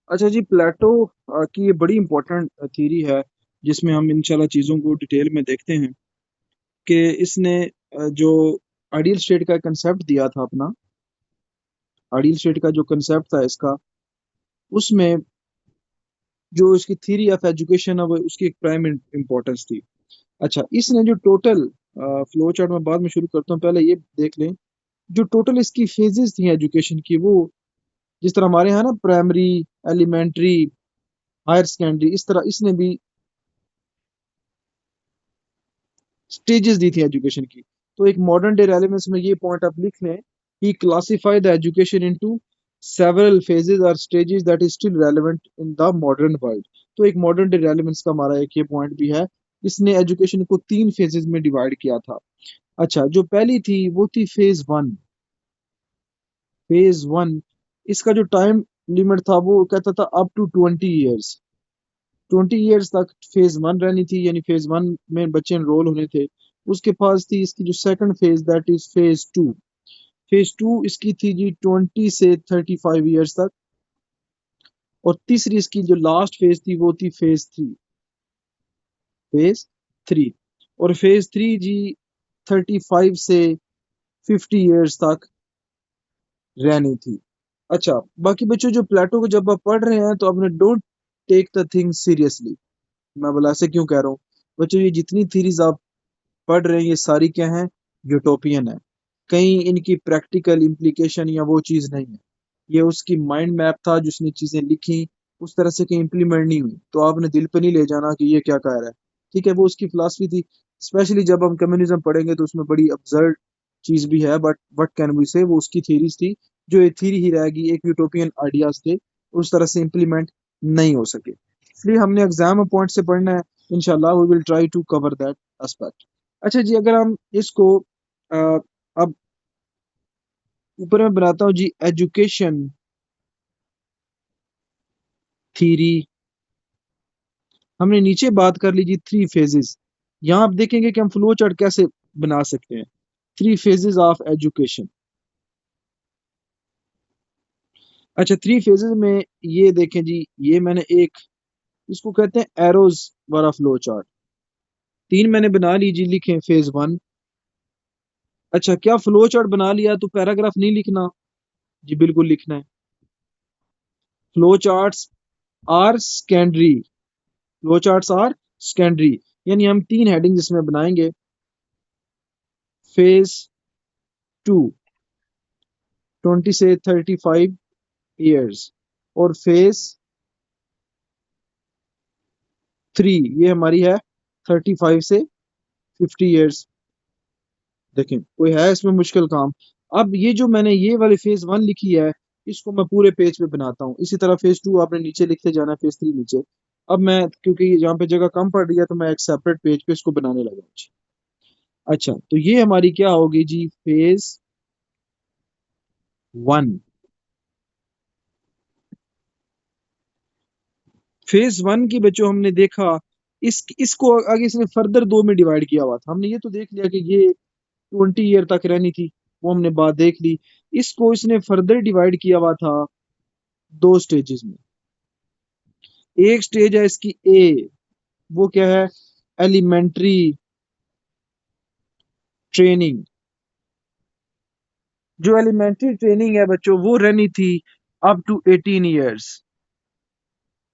अच्छा जी, प्लेटो की ये बड़ी इंपॉर्टेंट थ्योरी है, जिसमें हम इंशाल्लाह चीज़ों को डिटेल में देखते हैं कि इसने जो आइडियल स्टेट का कंसेप्ट दिया था अपना, आइडियल स्टेट का जो कंसेप्ट था इसका, उसमें जो इसकी थ्योरी ऑफ एजुकेशन है वो उसकी एक प्राइम इंपॉर्टेंस थी। अच्छा, इसने जो टोटल फ्लो चार्ट में बाद में शुरू करता हूँ, पहले ये देख लें जो टोटल इसकी फेजेस थी एजुकेशन की, वो जिस तरह हमारे यहाँ ना प्राइमरी, एलिमेंट्री, हायर सेकेंडरी, इस तरह इसने भी स्टेजेस दी थी एजुकेशन की। तो एक मॉडर्न डे रेलेवेंस में ये पॉइंट आप लिख लें, he classify the education into several phases और stages that is still relevant in the modern world. तो एक मॉडर्न डे रेलेवेंस का हमारा एक ये पॉइंट भी है, इसने एजुकेशन को 3 फेजेस में डिवाइड किया था। अच्छा, जो पहली थी वो थी फेज 1। फेज 1, इसका जो टाइम लिमिट था वो कहता था अप टू 20 ईयर्स। 20 ईयर्स तक फेज 1 रहनी थी, यानी फेज 1 में बच्चे एनरोल होने थे। उसके पास थी इसकी जो second phase, that is phase 2। Phase 2 इसकी थी जी 20 से 35 ईयर्स तक। और तीसरी इसकी जो लास्ट फेज थी वो थी फेज 3। और फेज 3 जी 35 से 50 ईयर्स तक रहनी थी। अच्छा, बाकी बच्चों जो प्लेटो को जब आप पढ़ रहे हैं तो आपने don't take the thing seriously. मैं बोला ऐसे क्यों कह रहा हूँ बच्चों, ये जितनी थीरीज आप पढ़ रहे हैं ये सारी क्या हैं, यूटोपियन है। कहीं इनकी प्रैक्टिकल इम्प्लीकेशन या वो चीज़ नहीं है। ये उसकी माइंड मैप था जिसने चीज़ें लिखी, उस तरह से कहीं इम्प्लीमेंट नहीं हुई, तो आपने दिल पे नहीं ले जाना कि ये क्या कह रहा है। ठीक है, वो उसकी फिलासफी थी। स्पेशली जब हम कम्युनिज्म पढ़ेंगे तो उसमें बड़ी अब्सर्ड चीज़ भी है, बट व्हाट कैन वी से, वो उसकी थीरीज थी, जो एक थीरी ही रहेगी, एक यूटोपियन आइडियाज थे, उस तरह से इम्प्लीमेंट नहीं हो सके। इसलिए हमने एग्जाम पॉइंट से पढ़ना है। इंशाल्लाह we will try to cover that aspect. अच्छा जी, अगर हम इसको अब ऊपर में बनाता हूँ जी, एजुकेशन थ्योरी। हमने नीचे बात कर ली जी 3 फेजेस। यहाँ आप देखेंगे कि हम फ्लो चार्ट कैसे बना सकते हैं। 3 फेजेस ऑफ एजुकेशन। अच्छा, 3 फेजेस में ये देखें जी, ये मैंने एक, इसको कहते हैं एरोज वाला फ्लो चार्ट। 3 मैंने बना ली जी, लिखे फेज 1। अच्छा, क्या फ्लो चार्ट बना लिया तो पैराग्राफ नहीं लिखना? जी बिल्कुल लिखना है। Flow charts are secondary, flow charts are secondary, यानी हम 3 हेडिंग इसमें बनाएंगे। फेज 2, 20 से 35 ईयर्स। और फेज 3 ये हमारी है 35 से 50 ईयर्स। देखें, कोई है इसमें मुश्किल काम? अब ये जो मैंने ये वाली फेज 1 लिखी है, इसको मैं पूरे पेज पे बनाता हूँ। इसी तरह फेज 2 आपने नीचे लिखते जाना है, फेज 3 नीचे। अब मैं, क्योंकि यहाँ पे जगह कम पड़ रही है, तो मैं एक सेपरेट पेज पे इसको बनाने लगा हूँ। अच्छा, तो ये हमारी क्या होगी जी, फेज 1। फेज 1 की बच्चों हमने देखा, इसको आगे इसने फर्दर 2 में डिवाइड किया हुआ था। हमने ये तो देख लिया कि ये 20 ईयर तक रहनी थी, वो हमने बात देख ली। इसको इसने फर्दर डिवाइड किया हुआ था 2 स्टेजेस में। एक स्टेज है इसकी ए, वो क्या है, एलिमेंट्री ट्रेनिंग। जो एलिमेंट्री ट्रेनिंग है बच्चों, वो रहनी थी अप टू 18 ईयर्स।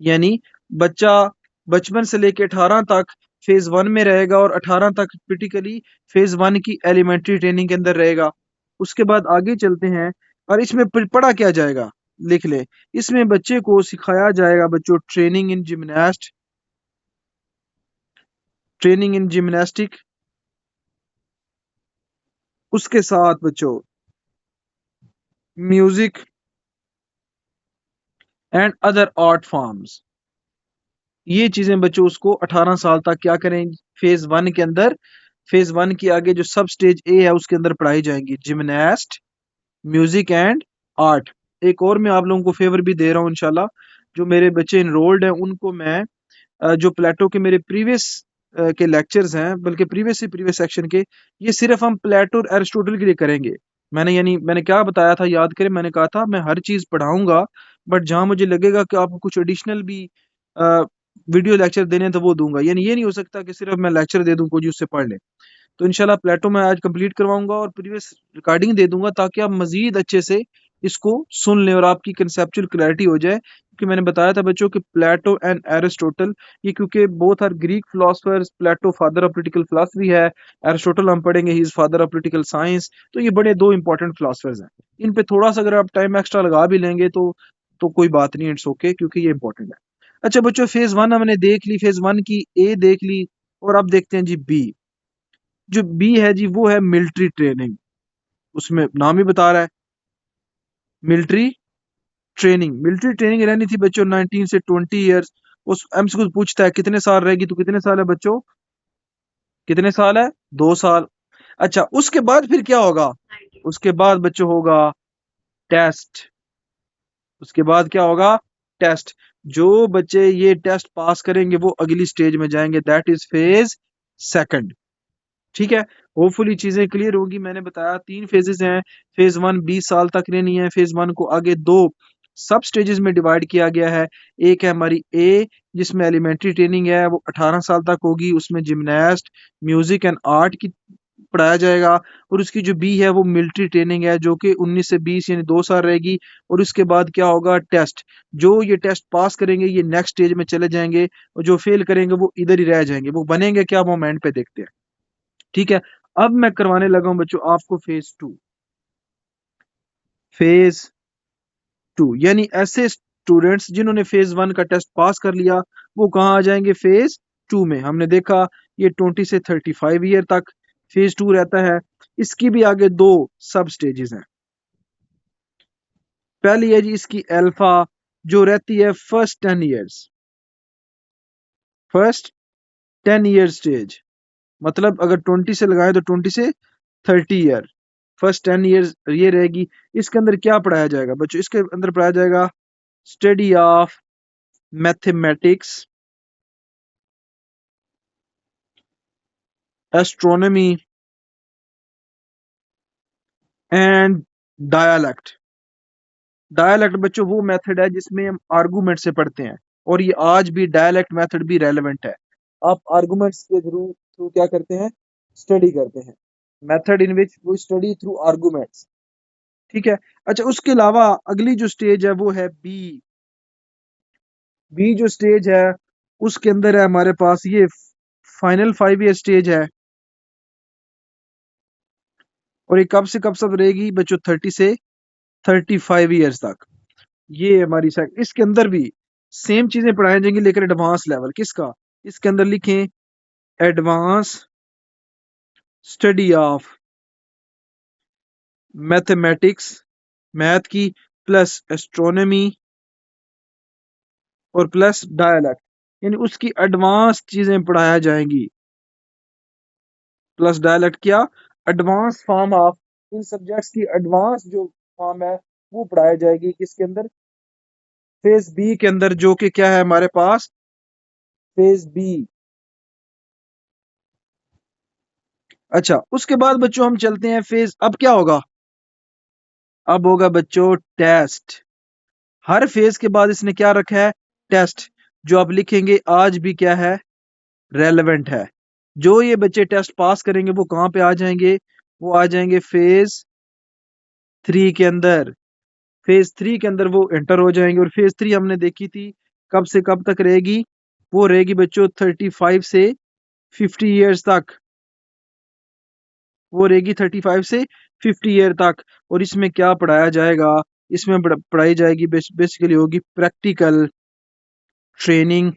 यानी बच्चा बचपन से लेके 18 तक फेज 1 में रहेगा, और 18 तक क्रिटिकली फेज 1 की एलिमेंट्री ट्रेनिंग के अंदर रहेगा। उसके बाद आगे चलते हैं, और इसमें पढ़ा क्या जाएगा, लिख ले। इसमें बच्चे को सिखाया जाएगा बच्चों, ट्रेनिंग इन जिम्नास्टिक। उसके साथ बच्चों music and other art forms. ये चीजें बच्चों उसको 18 साल तक क्या करेंगे, फेज 1 के अंदर, फेज 1 की आगे जो सब स्टेज ए है उसके अंदर पढ़ाई जाएंगी, जिमनास्ट, म्यूजिक एंड आर्ट। एक और मैं आप लोगों को फेवर भी दे रहा हूँ इंशाल्लाह, जो मेरे बच्चे इनरोल्ड हैं उनको मैं जो प्लेटो के मेरे प्रीवियस के लेक्चर्स हैं, बल्कि प्रीवियस से प्रीवियस सेक्शन के, ये सिर्फ हम प्लेटो और एरिस्टोटल के लिए करेंगे। मैंने क्या बताया था, याद करें, मैंने कहा था मैं हर चीज पढ़ाऊंगा, बट जहाँ मुझे लगेगा कि आपको कुछ एडिशनल भी वीडियो लेक्चर देने हैं तो वो दूंगा। यानी ये नहीं हो सकता कि सिर्फ मैं लेक्चर दे दूं कोई उससे पढ़ ले। तो इंशाल्लाह प्लेटो मैं आज कंप्लीट करवाऊंगा और प्रीवियस रिकॉर्डिंग दे दूंगा ताकि आप मजीद अच्छे से इसको सुन लें और आपकी कंसेप्चुअल क्लैरिटी हो जाए। क्योंकि मैंने बताया था बच्चों कि प्लेटो एंड एरिस्टोटल, ये क्योंकि both are Greek philosophers, Plato father of political philosophy है, एरिस्टोटल हम पढ़ेंगे he is father of political science. तो ये बड़े दो इंपॉर्टेंट फिलोसफर्स हैं। इन पे थोड़ा सा अगर आप टाइम एक्स्ट्रा लगा भी लेंगे तो कोई बात नहीं, इट्स ओके, क्योंकि ये इंपॉर्टेंट है। अच्छा बच्चों, फेज वन हमने देख ली, फेज वन की ए देख ली, और अब देखते हैं जी बी। जो बी है जी वो है मिलिट्री ट्रेनिंग। उसमें नाम ही बता रहा है मिलिट्री ट्रेनिंग। मिलिट्री ट्रेनिंग रहनी थी बच्चों 19 से 20 ईयर्स। उस एमसीक्यू पूछता है कितने साल रहेगी, तो कितने साल है बच्चों, कितने साल है, 2 साल। अच्छा उसके बाद फिर क्या होगा, उसके बाद बच्चों होगा टेस्ट। उसके बाद क्या होगा, टेस्ट। जो बच्चे ये टेस्ट पास करेंगे वो अगली स्टेज में जाएंगे, दैट इज फेज सेकंड। ठीक है, होपफुली चीजें क्लियर होगी। मैंने बताया 3 फेजेस हैं। फेज वन 20 साल तक रहनी है। फेज वन को आगे 2 सब स्टेजेस में डिवाइड किया गया है। एक है हमारी ए, जिसमें एलिमेंट्री ट्रेनिंग है, वो 18 साल तक होगी। उसमें जिमनास्ट, म्यूजिक एंड आर्ट की पढ़ाया जाएगा। और उसकी जो बी है वो मिलिट्री ट्रेनिंग है, जो कि 19 से 20 यानी 2 साल रहेगी। और उसके बाद क्या होगा, टेस्ट। जो ये टेस्ट पास करेंगे ये नेक्स्ट स्टेज में चले जाएंगे, और जो फेल करेंगे वो इधर ही रह जाएंगे। वो बनेंगे क्या, वो हम एंड पे देखते हैं। ठीक है, अब मैं करवाने लगा हूं बच्चों आपको फेज टू। फेज टू यानी ऐसे स्टूडेंट्स जिन्होंने फेज वन का टेस्ट पास कर लिया, वो कहाँ आ जाएंगे, फेज टू में। हमने देखा ये 20 से 35 ईयर तक फेज टू रहता है। इसकी भी आगे 2 सब स्टेजेस हैं। पहली है जी इसकी अल्फा, जो रहती है first 10 years. First 10 year stage, मतलब अगर 20 से लगाए तो 20 से 30 ईयर, फर्स्ट 10 ईयर्स ये रहेगी। इसके अंदर क्या पढ़ाया जाएगा बच्चों, इसके अंदर पढ़ाया जाएगा study of mathematics, astronomy and dialect. Dialect बच्चों वो मेथड है जिसमें हम आर्गुमेंट से पढ़ते हैं, और ये आज भी डायलैक्ट मेथड भी रेलेवेंट है। आप आर्गुमेंट्स के थ्रू थ्रू क्या करते हैं, स्टडी करते हैं। Method in which we study through arguments. ठीक है। अच्छा उसके अलावा अगली जो स्टेज है वो है बी। बी जो स्टेज है उसके अंदर है हमारे पास ये फाइनल 5 ईयर स्टेज है। और ये कब से कब तक रहेगी बच्चों, 30 से 35 ईयर्स तक। ये हमारी साइड, इसके अंदर भी सेम चीजें पढ़ाई जाएंगी लेकिन एडवांस लेवल किसका, इसके अंदर लिखें advance study of mathematics, math की, प्लस एस्ट्रोनॉमी और प्लस डायलैक्ट। यानी उसकी एडवांस चीजें पढ़ाया जाएंगी। प्लस डायलैक्ट क्या, advance form of in subjects की एडवांस जो फॉर्म है वो पढ़ाई जाएगी किसके अंदर, फेज बी के अंदर, जो कि क्या है हमारे पास, फेज बी। अच्छा उसके बाद बच्चों हम चलते हैं फेज, अब क्या होगा, अब होगा बच्चों टेस्ट। हर फेज के बाद इसने क्या रखा है, टेस्ट। जो आप लिखेंगे आज भी क्या है, रेलेवेंट है। जो ये बच्चे टेस्ट पास करेंगे वो कहाँ पे आ जाएंगे, वो आ जाएंगे फेज 3 के अंदर। फेज 3 के अंदर वो एंटर हो जाएंगे। और फेज 3 हमने देखी थी कब से कब तक रहेगी, वो रहेगी बच्चों 35 से 50 ईयर्स तक। वो रहेगी 35 से 50 ईयर तक। और इसमें क्या पढ़ाया जाएगा, इसमें पढ़ाई जाएगी बेसिकली होगी practical training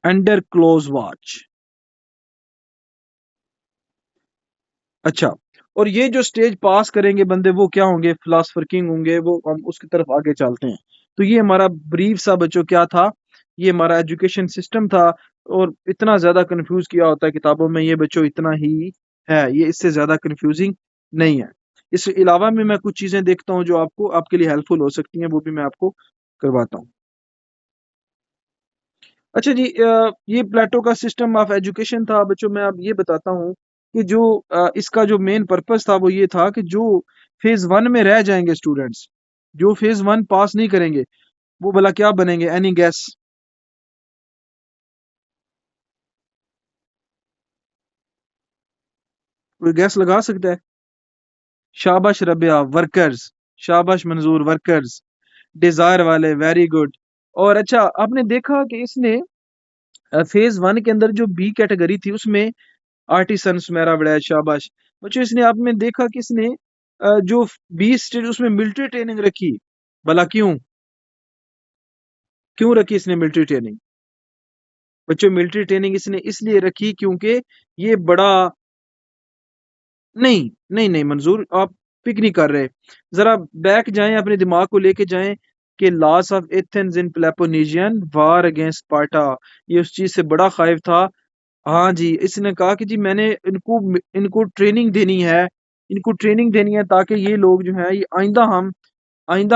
under close watch. अच्छा, और ये जो स्टेज पास करेंगे बंदे वो क्या होंगे, फिलोसफर किंग होंगे। वो हम उसकी तरफ आगे चलते हैं। तो ये हमारा ब्रीफ सा बच्चों क्या था, ये हमारा एजुकेशन सिस्टम था। और इतना ज्यादा कंफ्यूज किया होता है किताबों में, ये बच्चों इतना ही है, ये इससे ज्यादा कंफ्यूजिंग नहीं है। इसके अलावा भी मैं कुछ चीजें देखता हूँ जो आपको आपके लिए हेल्पफुल हो सकती हैं, वो भी मैं आपको करवाता हूँ। अच्छा जी, ये प्लेटो का सिस्टम ऑफ एजुकेशन था बच्चों। मैं अब ये बताता हूँ कि जो इसका जो मेन पर्पस था वो ये था कि जो फेज 1 में रह जाएंगे स्टूडेंट्स, जो फेज 1 पास नहीं करेंगे वो भला क्या बनेंगे? Any gas? कोई गैस लगा सकता है? शाबाश रबिया, वर्कर्स। शाबाश मंजूर, वर्कर्स। डिजायर वाले, वेरी गुड। और अच्छा, आपने देखा कि इसने फेज 1 के अंदर जो बी कैटेगरी थी उसमें आर्टिसन, सुमेरा वड़ैच, शाबाश बच्चों। इसने आपने देखा कि इसने जो बी स्टेज उसमें मिलिट्री ट्रेनिंग रखी। भला क्यों? क्यों रखी इसने मिलिट्री ट्रेनिंग? बच्चों मिलिट्री ट्रेनिंग इसने इसलिए रखी क्योंकि ये बड़ा, नहीं नहीं नहीं मंजूर, आप पिक नहीं कर रहे। जरा बैक जाएं, अपने दिमाग को लेके जाएं कि loss of Athens in Peloponnesian war against Sparta, ये उस चीज से बड़ा खाइफ था। हाँ जी, इसने कहा कि जी मैंने इनको इनको ट्रेनिंग देनी है, इनको ट्रेनिंग देनी है ताकि ये लोग जो है ये आइंदा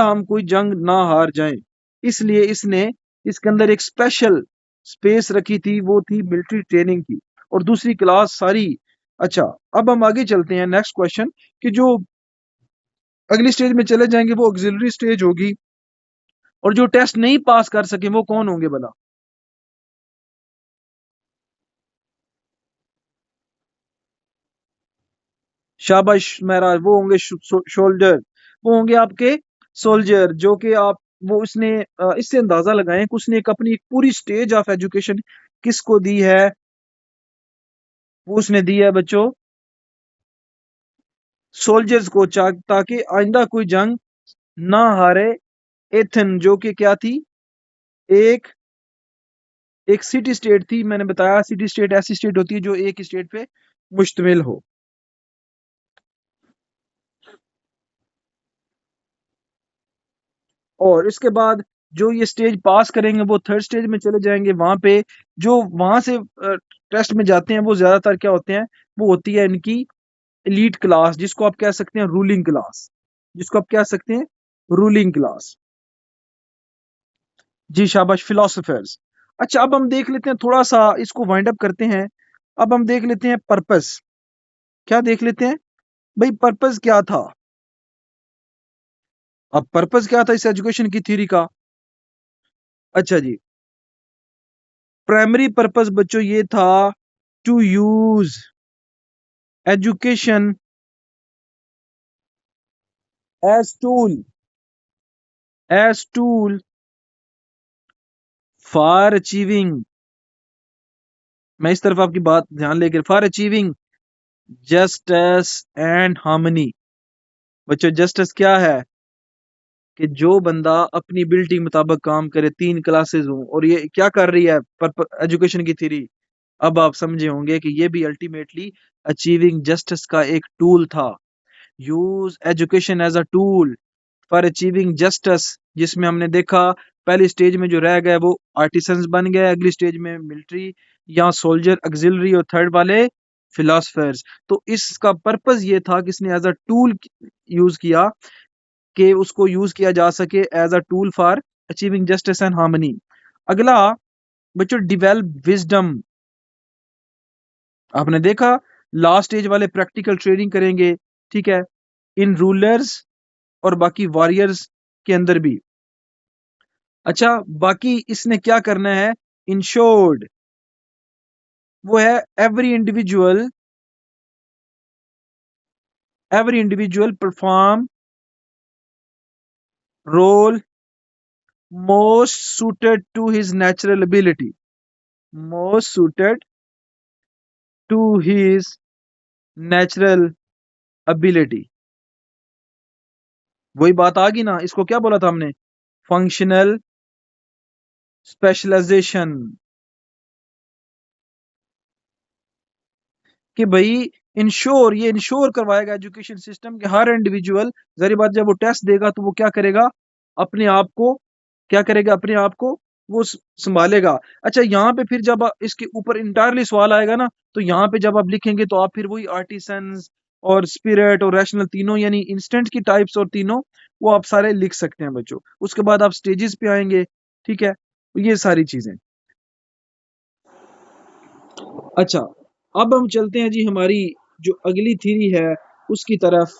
हम कोई जंग ना हार जाएं। इसलिए इसने इसके अंदर एक स्पेशल स्पेस रखी थी, वो थी मिलिट्री ट्रेनिंग की। और दूसरी क्लास सारी। अच्छा, अब हम आगे चलते हैं नेक्स्ट क्वेश्चन कि जो अगली स्टेज में चले जाएंगे वो ऑक्सिलरी स्टेज होगी। और जो टेस्ट नहीं पास कर सके वो कौन होंगे भला? शाबाश मेरा, वो होंगे शोल्डर, वो होंगे आपके सोल्जर, जो कि आप वो उसने इससे अंदाजा लगाएं कि उसने एक अपनी एक पूरी स्टेज ऑफ एजुकेशन किसको दी है? वो उसने दी है बच्चों सोल्जर्स को, ताकि आइंदा कोई जंग ना हारे। एथन जो कि क्या थी? एक एक सिटी स्टेट थी। मैंने बताया सिटी स्टेट ऐसी स्टेट होती है जो एक स्टेट पे मुश्तमिल हो। और इसके बाद जो ये स्टेज पास करेंगे वो थर्ड स्टेज में चले जाएंगे। वहां पे जो वहां से टेस्ट में जाते हैं वो ज्यादातर क्या होते हैं? वो होती है इनकी एलीट क्लास, जिसको आप कह सकते हैं रूलिंग क्लास, जिसको आप कह सकते हैं रूलिंग क्लास। जी शाबाश, फिलोसोफर्स। अच्छा, अब हम देख लेते हैं, थोड़ा सा इसको वाइंड अप करते हैं। अब हम देख लेते हैं पर्पस। क्या देख लेते हैं भाई? पर्पस क्या था? अब पर्पस क्या था इस एजुकेशन की थ्योरी का? अच्छा जी, प्राइमरी पर्पस बच्चों ये था to use education as tool, as tool for achieving, मैं इस तरफ आपकी बात ध्यान लेकर, for achieving justice and harmony. बच्चों जस्टिस क्या है? कि जो बंदा अपनी एबिलिटी मुताबिक काम करे, 3 क्लासेस हों। और ये क्या कर रही है एजुकेशन की थ्योरी? अब आप समझे होंगे कि ये भी अल्टीमेटली अचीविंग जस्टिस का एक टूल था। Use education as a tool for achieving justice, जिसमें हमने देखा पहली स्टेज में जो रह गए वो आर्टिसंस बन गए, अगली स्टेज में मिलिट्री या सोल्जर ऑक्सिलरी, और थर्ड वाले फिलोसफर्स। तो इसका पर्पस ये था कि इसने एज अ टूल यूज किया, कि उसको यूज किया जा सके as a tool for achieving justice and harmony. अगला बच्चों, डिवेल्प विजडम। आपने देखा लास्ट स्टेज वाले प्रैक्टिकल ट्रेनिंग करेंगे, ठीक है, इन रूलर्स और बाकी वॉरियर्स के अंदर भी। अच्छा, बाकी इसने क्या करना है? इंश्योर्ड, वो है every individual perform role most suited to his natural ability, most suited to his natural ability। वही बात आ गई ना, इसको क्या बोला था हमने? Functional specialization. कि भाई इंश्योर, ये इंश्योर करवाएगा एजुकेशन सिस्टम के हर इंडिविजुअल, जरी बात जब वो टेस्ट देगा तो वो क्या करेगा? अपने आप को, क्या करेगा? अपने आप को वो संभालेगा। अच्छा, यहाँ पे फिर जब इसके ऊपर इंटायरली सवाल आएगा ना, तो यहाँ पे जब आप लिखेंगे तो आप फिर वही आर्टिसंस और स्पिरिट और रैशनल तीनों, यानी इंस्टेंट की टाइप्स और तीनों, वो आप सारे लिख सकते हैं बच्चों। उसके बाद आप स्टेजेस पे आएंगे, ठीक है, तो ये सारी चीजें। अच्छा, अब हम चलते हैं जी हमारी जो अगली थ्योरी है उसकी तरफ।